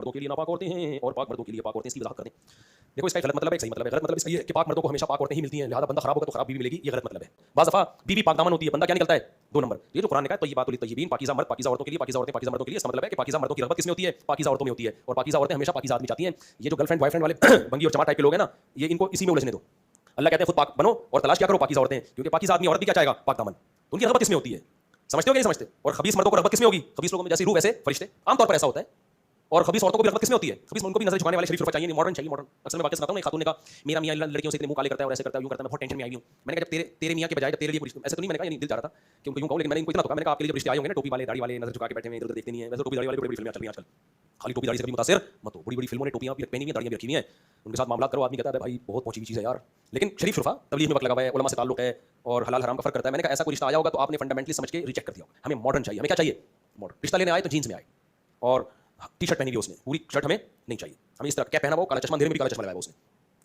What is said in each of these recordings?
मर्दों के लिए नापाक औरतें हैं और पाक मर्दों के लिए पाक औरतें, इसकी वजाहत कर दें। देखो इसका एक गलत मतलब है, एक सही मतलब है। गलत मतलब इसका ये है कि पाक मर्दों को हमेशा पाक औरतें ही मिलती हैं, लिहाजा बंदा खराब होगा तो खराब बीवी मिलेगी, ये गलत मतलब है। बाज़ दफ़ा बीवी पाक दामन होती है, बंदा क्या निकलता है? 2 नंबर। ये जो कुरान ने कहा तय्यिबातुल लित्तय्यिबीन, पाकीज़ा मर्द पाकीज़ा औरतों के लिए, पाकीज़ा औरतें पाकीज़ा मर्दों के लिए, इसका मतलब है कि पाकीज़ा मर्दों की रग़बत किसमें होती है? पाकीज़ा औरतों में होती है, और पाकीज़ा औरतें हमेशा पाकीज़ा आदमी चाहती हैं। ये जो गर्लफ्रेंड बॉयफ्रेंड वाले बंगी और चमार टाइप के लोग हैं ना, ये इनको इसी में उलझने दो। अल्लाह कहते हैं खुद पाक बनो और तलाश क्या करो पाकीज़ा औरतें, क्योंकि पाकीज़ा आदमी औरत भी क्या चाहेगा? पाक दामन। तो उनकी रग़बत किसमें होती है? समझते हो कि नहीं समझते? और खबीस मर्दों को रग़बत किसमें होगी? खबीस लोगों में जैसी रूह वैसे फरिश्ते, आमतौर पर ऐसा होता है। और खबीस औरतों को भी रग़बत किसमें होती है? खबीस उनको भी नज़र झुकाने वाले शरीफ रुतबा चाहिए नहीं, मॉडर्न चाहिए, मॉडर्न। अक्सर मैं वाक़या सुनाता हूँ ना, एक खातून ने कहा मेरा मियाँ लड़कियों से इतने मुँह काले करता है और ऐसे करता है, यूँ करता है, मैं बहुत टेंशन में आई हूँ। मैंने कहा जब तेरे मियाँ के बजाय जब तेरे लिए ऐसे तो नहीं, मैंने कहा, ये दिल चाह रहा था कि उनको यूँ कहूँ, लेकिन मैंने इनको इतना तो कहा, मैंने कहा आपके लिए जब रिश्ते आए होंगे ना, टोपी वाले, दाढ़ी वाले, नज़र झुका के बैठे हुए, इधर-उधर देखते नहीं है, वैसे टोपी दाढ़ी वाले बड़ी-बड़ी फिल्में चल रही हैं आजकल। खाली टोपी दाढ़ी से कभी मुतासिर मत हो, बड़ी-बड़ी फिल्मों ने टोपियाँ भी पहनी हुई हैं, दाढ़ियाँ भी रखी हुई हैं, उनके साथ मामला करो, आदमी कहता है भाई बहुत पहुंची हुई चीज़ है यार। लेकिन शरीफ शुरफा तबलीग में वक्त लगा हुआ है, उलमा से ताल्लुक है और हलाल हराम का फ़र्क करता है। मैंने कहा ऐसा कोई रिश्ता आया होगा तो आपने फंडामेंटली समझ के रिजेक्ट कर दिया होगा। हमें मॉडर्न चाहिए, हमें क्या चाहिए? मॉडर्न। रिश्ता लेने आए तो जीन्स में आए और टी शर्ट पहनी हुई उसने, पूरी शर्ट हमें नहीं चाहिए। हमें इस तरह क्या पहना हुआ, काला चश्मा, अंधेरे में भी काला चश्मा लगाया उसने,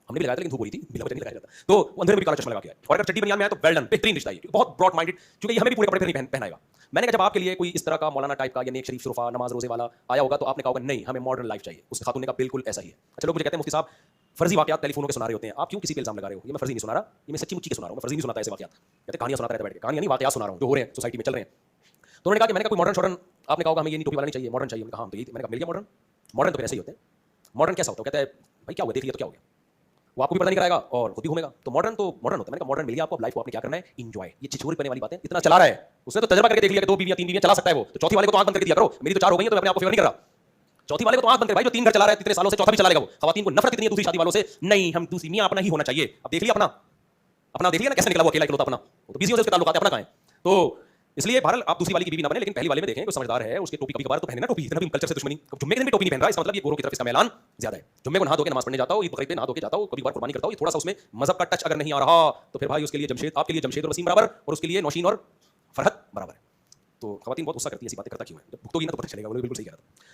हमने भी लगाया था लेकिन धूप हो रही थी, बिना वजह नहीं लगाया जाता, तो वो अंधेरे में भी काला चश्मा लगा के आया। और अगर चड्डी बनियान में आया तो वेल डन, बेहतरीन रिश्ता है, बहुत ब्रॉड माइंडेड, क्योंकि ये हमें भी पूरे कपड़े नहीं पहनाएगा। मैंने कहा जब आपके लिए कोई इस तरह का मौलाना टाइप का या नेक शरीफ शुरफा नमाज रोजे वाला आया होगा तो आपने कहा होगा नहीं हमें मॉडर्न लाइफ चाहिए। उस खातून ने कहा बिल्कुल ऐसा ही है। अच्छा लोग मुझे कहते हैं मुफ्ती साहब फर्जी वाकयात टेलीफोनों के सुना रहे होते हैं, आप क्यों किसी पे इल्जाम लगा रहे हो? ये मैं फर्जी नहीं सुना रहा, ये मैं सच्ची मुच्ची के सुना रहा हूँ, मैं फर्जी नहीं सुनाता ऐसे वाकयात। कहते कहानियां सुनाता रहता बैठ के, कहानियां नहीं वाकयात सुना रहा हूँ जो हो रहे हैं सोसाइटी में चल रहे हैं। तो उन्होंने कहा कि मैंने कहा कोई मॉडर्न शॉडर्न, आपने कहा होगा हमें ये नहीं टोपी वाला नहीं चाहिए, मॉडर्न चाहिए। मैंने कहा हाँ तो ये मैंने कहा मिल गया मॉडर्न। मॉडर्न तो फिर ऐसे ही होते हैं। मॉडर्न कैसा होता है? कहता है भाई क्या हुआ देख लिया तो क्या हो गया, वो आपको भी पता नहीं कराएगा और खुद भी घूमेगा, तो मॉडर्न होता है। मैंने कहा मॉडर्न मिल गया आपको, अब लाइफ को आपने क्या करना है? एंजॉय। ये छिछोरी करने वाली बातें, इतना चला रहा है उसने तो तजर्बा करके देख लिया कि 2 बीवियां 3 बीवियां चला सकता है वो, तो चौथी वाले को तो आंख बंद करके दिया करो। मेरी तो 4 हो गई है तो मैं अपने आप को फेवर नहीं कर रहा। चौथी वाले को तो आंख बंद कर भाई, जो 3 घर चला रहा है इतने सालों से, चौथा भी चला लेगा वो। खवातीन को नफरत इतनी है दूसरी शादी वालों से, नहीं हम दूसरी मियां अपना ही होना चाहिए। अब देख लिया अपना, अपना देख लिया ना कैसे निकला वो अकेला इकलौता अपना, वो तो बिजी हो उसके ताल्लुकात अपना कहां है। तो इसलिए बहरहाल आप दूसरी वाली की बीवी ना बने, लेकिन पहली वाले में देखें कोई समझदार है, उसके टोपी कभी-कभार तो पहने ना टोपी, इतना भी कल्चर से दुश्मनी। जुम्मे के दिन भी टोपी नहीं पहन रहा, इसका मतलब ये गोरों की तरफ इसका मैलान ज्यादा है। जुम्मे को नहा धो के नमाज पढ़ने जाता हो, ईद बकरीद पे नहा धो के जाता हो, कभी-कभार कुर्बानी करता हो, ये थोड़ा सा उसमें मजहब का टच अगर नहीं आ रहा तो फिर भाई उसके लिए जमशेद, आपके लिए जमशेद और वसीम बराबर, और उसके लिए नौशीन और फरहत बराबर है। तो खवातीन बहुत गुस्सा करती है ऐसी बातें, करता क्यों है? जब भुगतोगी ना तो पता चलेगा। वो बिल्कुल सही कह रहा था।